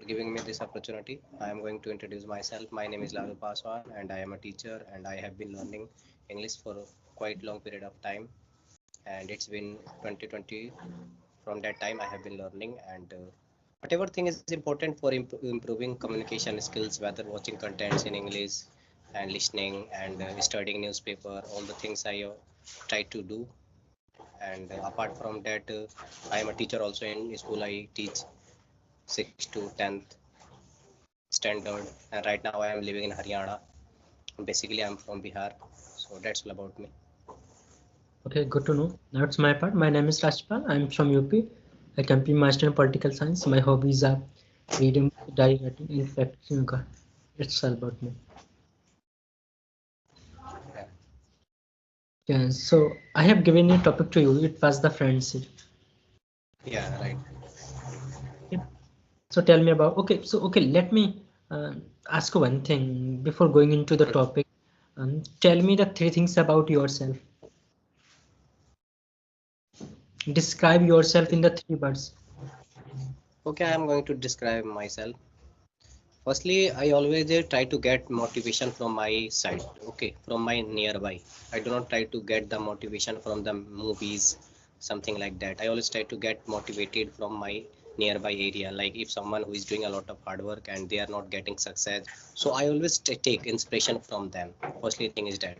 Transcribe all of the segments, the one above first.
giving me this opportunity. I am going to introduce myself. My name is Lalu Paswan and I am a teacher and I have been learning English for a quite long period of time. And it's been 2020. From that time, I have been learning and whatever thing is important for improving communication skills, whether watching contents in English and listening and studying newspaper, all the things I try to do. And apart from that, I am a teacher also in school. I teach 6th to 10th standard, and right now I am living in Haryana. Basically I'm from Bihar, so that's all about me. Okay, good to know. That's my part. My name is Rajpal. I'm from UP. I complete master in political science. My hobbies are reading, diary writing, and practicing yoga. It's all about me. Yeah, Yeah, so I have given a topic to you. It was the friendship. yeah, right. Okay. So tell me about. Okay, so okay, let me ask you one thing before going into the topic. Tell me the three things about yourself. Describe yourself in the three words. Okay, I am going to describe myself. Firstly, I always try to get motivation from my side, okay, from my nearby. I do not try to get the motivation from the movies, something like that. I always try to get motivated from my nearby area. Like if someone who is doing a lot of hard work and they are not getting success, so I always take inspiration from them. Firstly thing is that,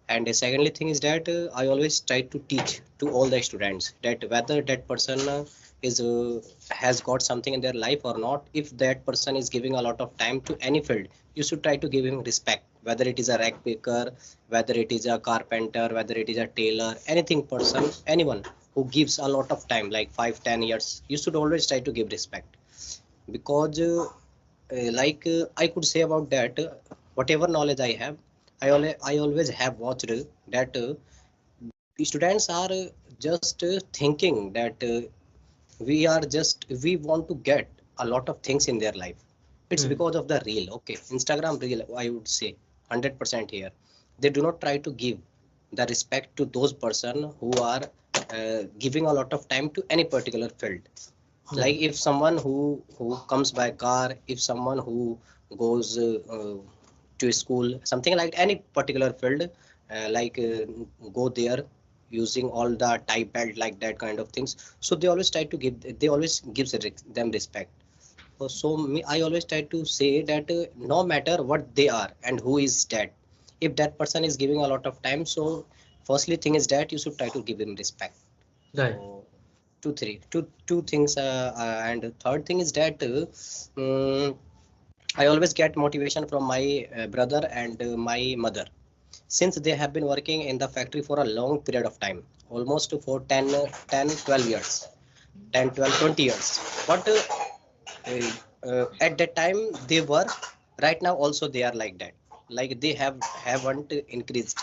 and the secondly thing is that I always try to teach to all the students that whether that person is has got something in their life or not. If that person is giving a lot of time to any field, you should try to give him respect, whether it is a rag picker, whether it is a carpenter, whether it is a tailor, anything person, anyone who gives a lot of time like 5-10 years, you should always try to give respect. Because I could say about that, whatever knowledge I have, I always have watched that students are just thinking that we want to get a lot of things in their life. It's Hmm. because of the reel, okay, Instagram reel, I would say 100% here. They do not try to give the respect to those person who are giving a lot of time to any particular field. Yeah. Like if someone who comes by car, if someone who goes to school, something like any particular field, go there using all the type belt like that kind of things. So they always try to give, they always gives them respect. So me, I always try to say that no matter what they are and who is that, if that person is giving a lot of time, so firstly thing is that you should try to give him respect. Right. So two things, and the third thing is that I always get motivation from my brother and my mother, since they have been working in the factory for a long period of time, almost for 12 years, 10 12 20 years. But at that time they were, right now also they are like that, like they haven't increased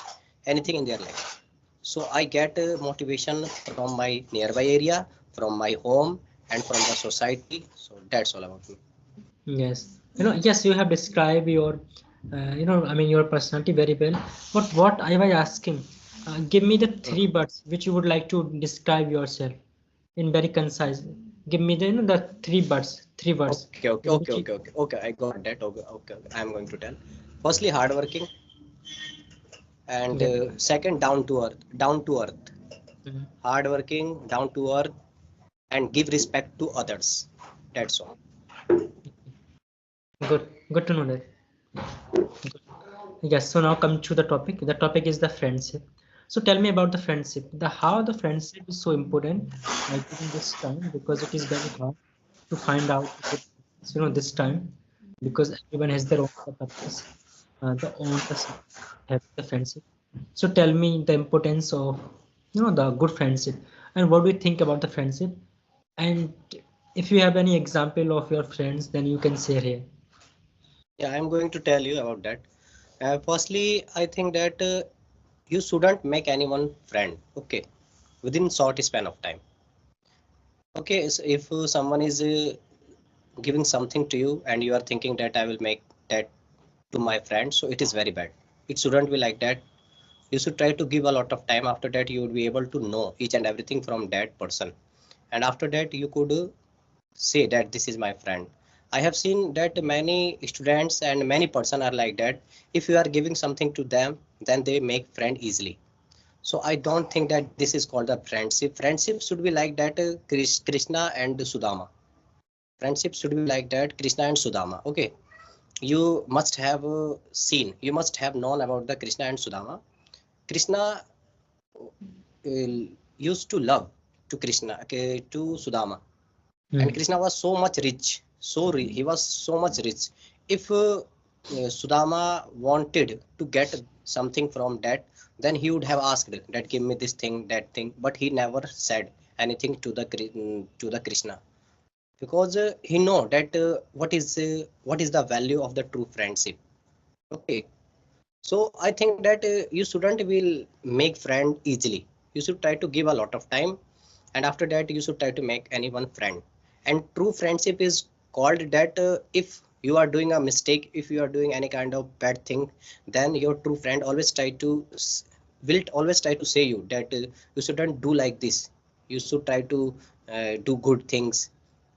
anything in their life. So I get motivation from my nearby area, from my home, and from the society. So that's all about me. Yes. Yes, you have described your, I mean, your personality very well. But what I was asking, give me the three Mhm. words which you would like to describe yourself in very concise. Give me the three words, three words Okay, okay, in okay, which you, okay, okay, okay. I got that. Okay, okay, okay. I'm going to tell. Firstly, hardworking, and yeah. second, down to earth, Mhm. hardworking, down to earth, and give respect to others. That's all. Good, good to know that. Good. Yes, so now come to the topic. The topic is the friendship. So tell me about the friendship. The how the friendship is so important during this time because it is very hard to find out the good friends, this time because everyone has their own purpose, the own have the friendship. So tell me the importance of the good friendship and what do you think about the friendship? And if you have any example of your friends, then you can share here. Yeah, I'm going to tell you about that. Firstly, I think that you shouldn't make anyone friend. Okay, within short span of time. Okay, so if someone is giving something to you and you are thinking that I will make that to my friend, so it is very bad. It shouldn't be like that. You should try to give a lot of time. After that, you would be able to know each and everything from that person, and after that, you could say that this is my friend. I have seen that many students and many person are like that. If you are giving something to them, then they make friend easily. So I don't think that this is called a friendship. Friendship should be like that, Krishna and Sudama. Friendship should be like that, Krishna and Sudama. Okay, you must have seen, you must have known about the Krishna and Sudama. Krishna used to love to Krishna, okay, to Sudama, and Krishna was so much rich, he was so much rich. If Sudama wanted to get something from that, then he would have asked that give me this thing, that thing, but he never said anything to the Krishna, because he know that what is the value of the true friendship. Okay, so I think that you shouldn't will make friend easily. You should try to give a lot of time, and after that you should try to make anyone friend. And true friendship is called that if you are doing a mistake, if you are doing any kind of bad thing, then your true friend always try to will always try to say you that you shouldn't do like this. You should try to do good things.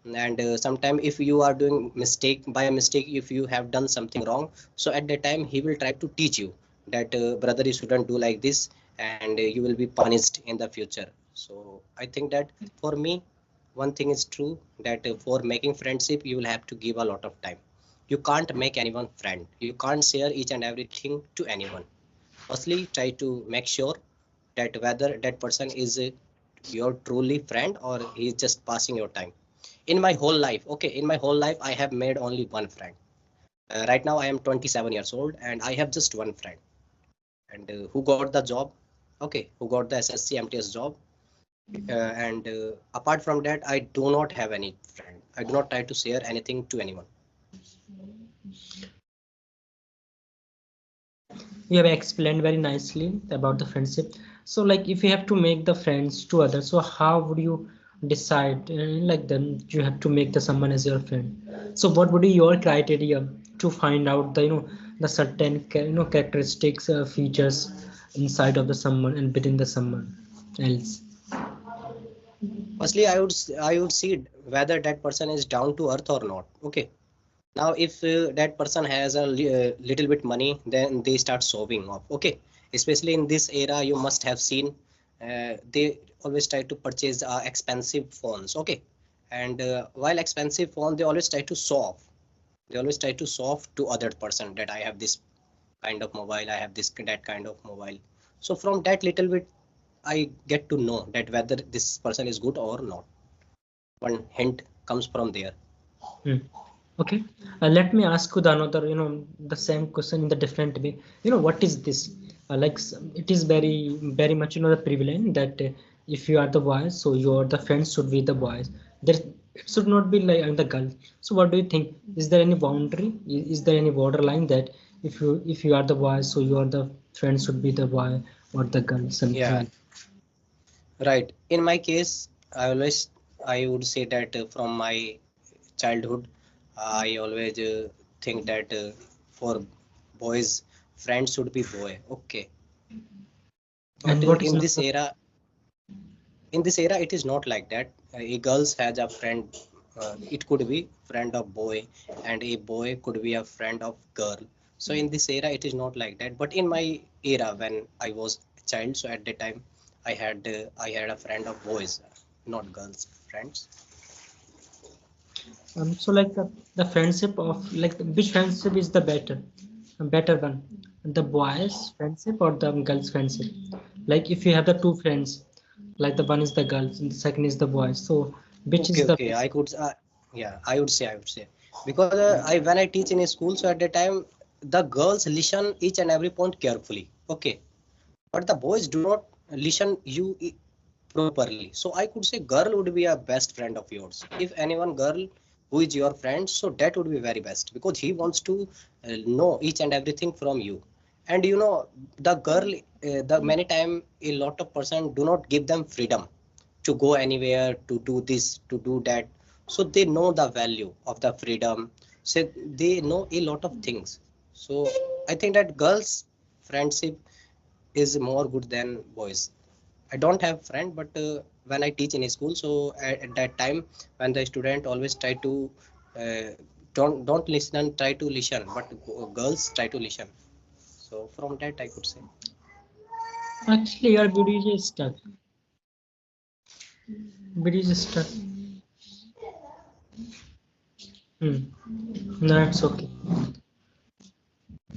And sometime if you are doing mistake by a mistake, if you have done something wrong, so at that time he will try to teach you that brother, you shouldn't do like this, and you will be punished in the future. So I think that for me, one thing is true, that for making friendship you will have to give a lot of time. You can't make anyone friend, you can't share each and everything to anyone. Firstly, try to make sure that whether that person is your truly friend or he is just passing your time. In my whole life, okay, in my whole life I have made only one friend. Right now I am 27 years old and I have just one friend, and who got the job, okay, who got the SSC MTS job. And apart from that, I do not have any friend. I do not try to share anything to anyone. You have explained very nicely about the friendship. So like if you have to make the friends to others, so how would you decide like them you have to make the someone as your friend? So what would be your criteria to find out the the certain characteristics features inside of the someone and within the someone else? Firstly, I would see whether that person is down to earth or not. Okay, now if that person has a little bit money, then they start showing off. Okay, especially in this era, you must have seen they always try to purchase expensive phones. Okay, and while expensive phone, they always try to show off. They always try to show off to other person that I have this kind of mobile, I have this that kind of mobile. So from that little bit, I get to know that whether this person is good or not. One hint comes from there. Hmm. Okay, let me ask you the another, the same question in the different way. What is this? It is very much, the prevalent that if you are the boys, so your the friends should be the boys. There, it should not be like the girl. So what do you think? Is there any boundary? Is there any borderline that if you are the boys, so your the friends should be the boy or the girl, something Yeah, like? right. In my case, I would say that from my childhood, I always think that for boys, friends should be boy. Okay, but And what is in this era, it is not like that. A girls has a friend. It could be friend of boy, and a boy could be a friend of girl. So in this era, it is not like that. But in my era, when I was a child, so at that time, I had a friend of boys, not girls friends. so like the friendship of like which friendship is the better one, the boys friendship or the girls friendship? Like if you have the two friends, like the one is the girls and the second is the boys, so which Okay, is the okay. best? Yeah, I would say, because I when I teach in a school, so at the time, the girls listen each and every point carefully. Okay, but the boys do not listen you properly. So I could say girl would be a best friend of yours. If anyone girl who is your friend, so that would be very best, because he wants to know each and everything from you. And the girl, the many time a lot of person do not give them freedom to go anywhere, to do this, to do that. So they know the value of the freedom, so they know a lot of things. So I think that girls friendship is more good than boys. I don't have friend, but when I teach in a school, so at that time, when the student always try to uh, don't listen and try to listen, but girls try to listen. So from that I could say. Actually, your video is stuck. Video is stuck. No, it's okay.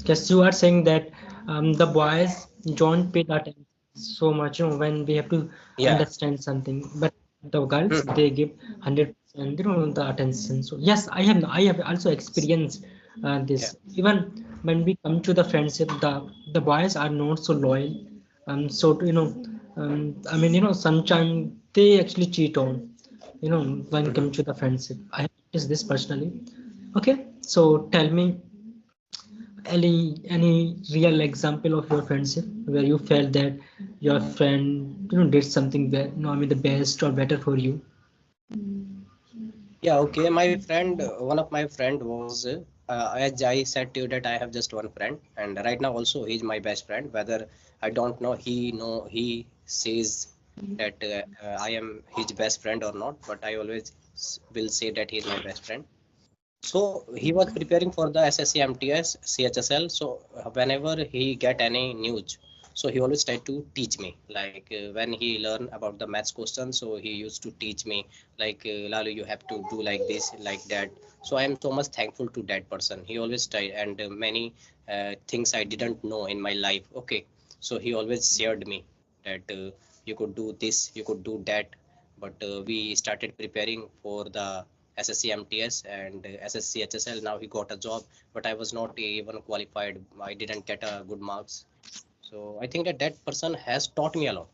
Yes, you are saying that the boys don't pay attention so much, when we have to Yeah. understand something, but the girls they give 100%, the attention. So yes, I have also experienced Yeah. this. Even when we come to the friendship, the boys are not so loyal. So I mean, sometimes they actually cheat on, when it Mhm. comes to the friendship. I have noticed this personally. Okay, so tell me any real example of your friendship where you felt that your friend did something I mean the best or better for you. Yeah, okay. My friend, one of my friend was, as I said to you that I have just one friend, and right now also he's my best friend. Whether I don't know he says that I am his best friend or not, but I always will say that he's my best friend. So he was preparing for the SSC MTS CHSL. So whenever he get any news, so he always tried to teach me. Like when he learn about the maths question, so he used to teach me like Lalu, you have to do like this, like that. So I am so much thankful to that person. He always tried, and many things I didn't know in my life. Okay, so he always shared me that you could do this, you could do that. But we started preparing for the SSC MTS and SSC HSL. Now he got a job, but I was not even qualified. I didn't get a good marks. So I think that that person has taught me a lot.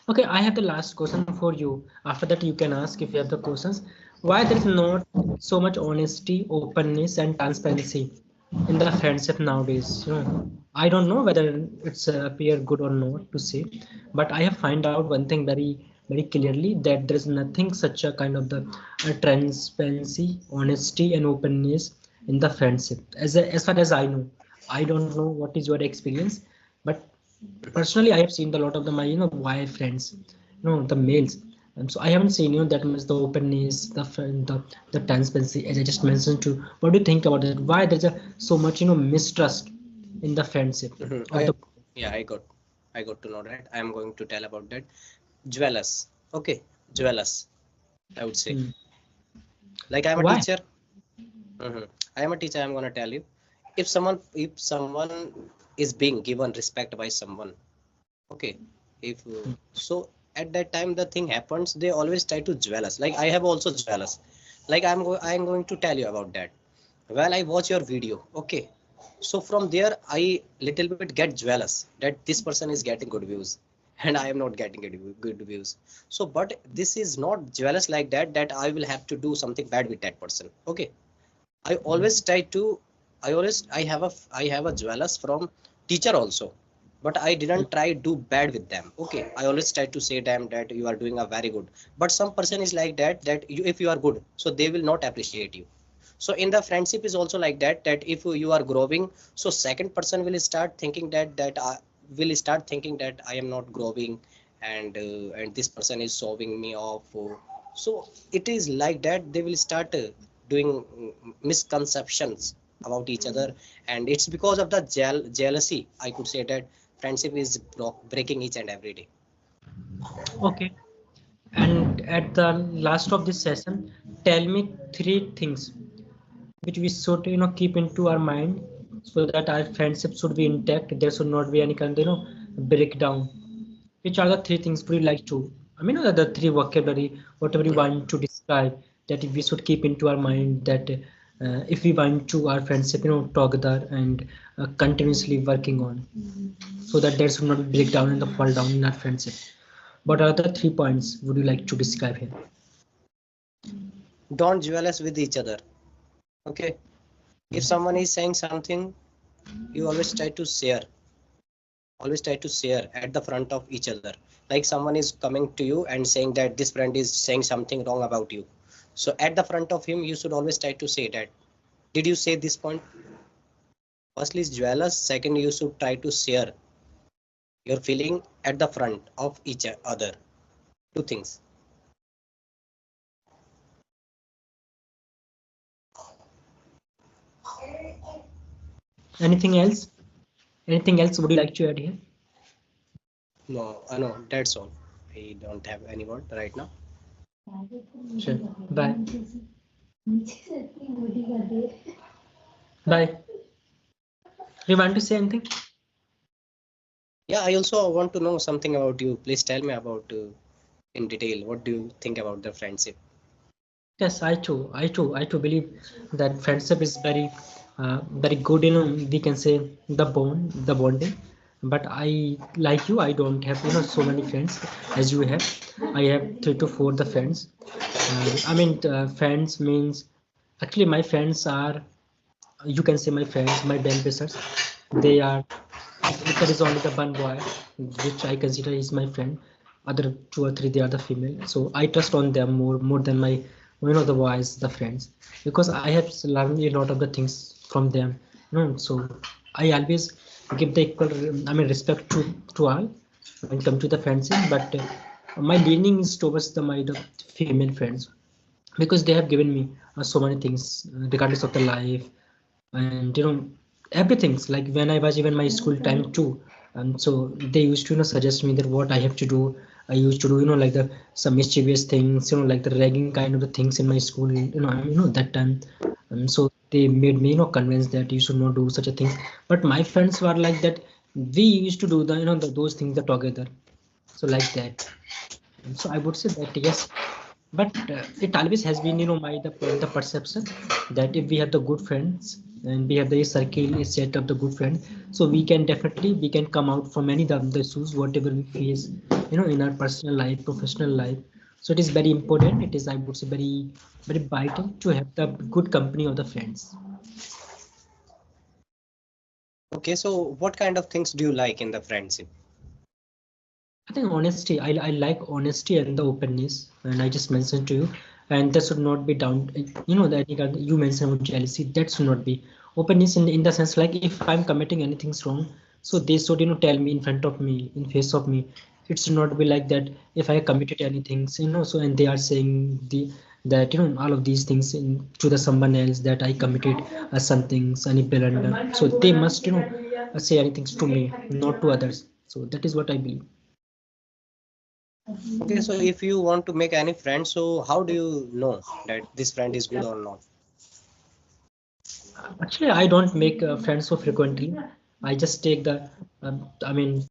Okay, I have the last question for you. After that you can ask if you have the questions. Why there is not so much honesty, openness and transparency in the friendship nowadays? I don't know whether it's appear good or not to say, but I have find out one thing very clearly, that there is nothing such a kind of the transparency, honesty and openness in the friendship. As far as I know, I don't know what is your experience, but Mhm. personally I have seen a lot of the my boy friends, the males. So I haven't seen that much the openness, the transparency, as I just mentioned to. What do you think about that? Why there's a so much mistrust in the friendship Mhm. of the. Yeah, I got to know that. I am going to tell about that. Jealous. Okay, jealous. I would say. Hmm. Like I'm a Why? teacher. Mhm. I am a teacher. I'm gonna tell you. If someone is being given respect by someone, okay, if so at that time the thing happens, they always try to jealous. Like I have also jealous. Like I'm going to tell you about that. Well, I watch your video, okay, so from there I little bit get jealous that this person is getting good views and I am not getting good views. So but this is not jealous like that, that I will have to do something bad with that person. Okay, I always try to, I have a jealous from teacher also, but I didn't try do bad with them. Okay, I always try to say them that you are doing a very good. But some person is like that, that you, if you are good, so they will not appreciate you. So in the friendship is also like that, that if you are growing, so second person will start thinking that will start thinking that I am not growing, and this person is shoving me off. So it is like that they will start doing misconceptions about each other, and it's because of the jealousy. I could say that friendship is breaking each and every day. Okay, and at the last of this session, tell me three things which we should keep into our mind so that our friendship should be intact. There should not be any kind of breakdown. Which are the three things would you like to, I mean, the three vocabulary, whatever you Mhm. want to describe, that we should keep into our mind, that if we want to our friendship, together and continuously working on, so that there should not be breakdown and the fall down in our friendship. What are the 3 points would you like to describe here? Don't jealous with each other. Okay, if someone is saying something, you always try to share at the front of each other. Like someone is coming to you and saying that this friend is saying something wrong about you, so at the front of him you should always try to say that, did you say this point? Firstly is jealous, second you should try to share your feeling at the front of each other. Two things. Anything else? Anything else would you like to add here? No, no, that's all. I don't have any word right now. Sure. Bye. Bye. You want to say anything? Yeah, I also want to know something about you. Please tell me about in detail. What do you think about the friendship? Yes, I too believe that friendship is very good. You know, we can say the bonding. But I, like you, I don't have, you know, so many friends as you have. I have 3 to 4 the friends. Friends means actually my friends are, you can say my friends, my well-wishers. They are, there is only the one boy which I consider is my friend. Other 2 or 3 they are the female. So I trust on them more than my, you know, the boys, the friends, because I have learned a lot of the things from them. You know, so I always give the equal, respect to all when come to the friendship. But my leaning is towards the female friends, because they have given me so many things regardless of the life, and you know, everything's like when I was even my school time too. So they used to, you know, suggest me that what I have to do. I used to do, you know, like the some mischievous things, you know, like the ragging kind of the things in my school, you know, that time. So they made me, you know, convinced that you should not do such a thing. But my friends were like that, we used to do the, you know, those things together. So like that. So I would say that yes, but it always has been, you know, the perception that if we have the good friends and we have the circle is set of the good friend, so we can definitely we can come out from any of the issues whatever we face, you know, in our personal life, professional life. So it is very important. It is, I would say, very vital to have the good company of the friends. Okay, so what kind of things do you like in the friendship? I think honesty. I like honesty and the openness, and I just mentioned to you, and that should not be down. You know that you mentioned about jealousy. That should not be openness in the sense like if I'm committing anything wrong, so they should, you know, tell me in front of me, in face of me. It should not be like that if I committed anything, so, you know. So and they are saying that, you know, all of these things to the someone else that I committed some things, any blunder. So they must, you know, say anything to me, not to others. So that is what I believe. Okay, so if you want to make any friend, so how do you know that this friend is good or not? Actually, I don't make friends so frequently. I just take the,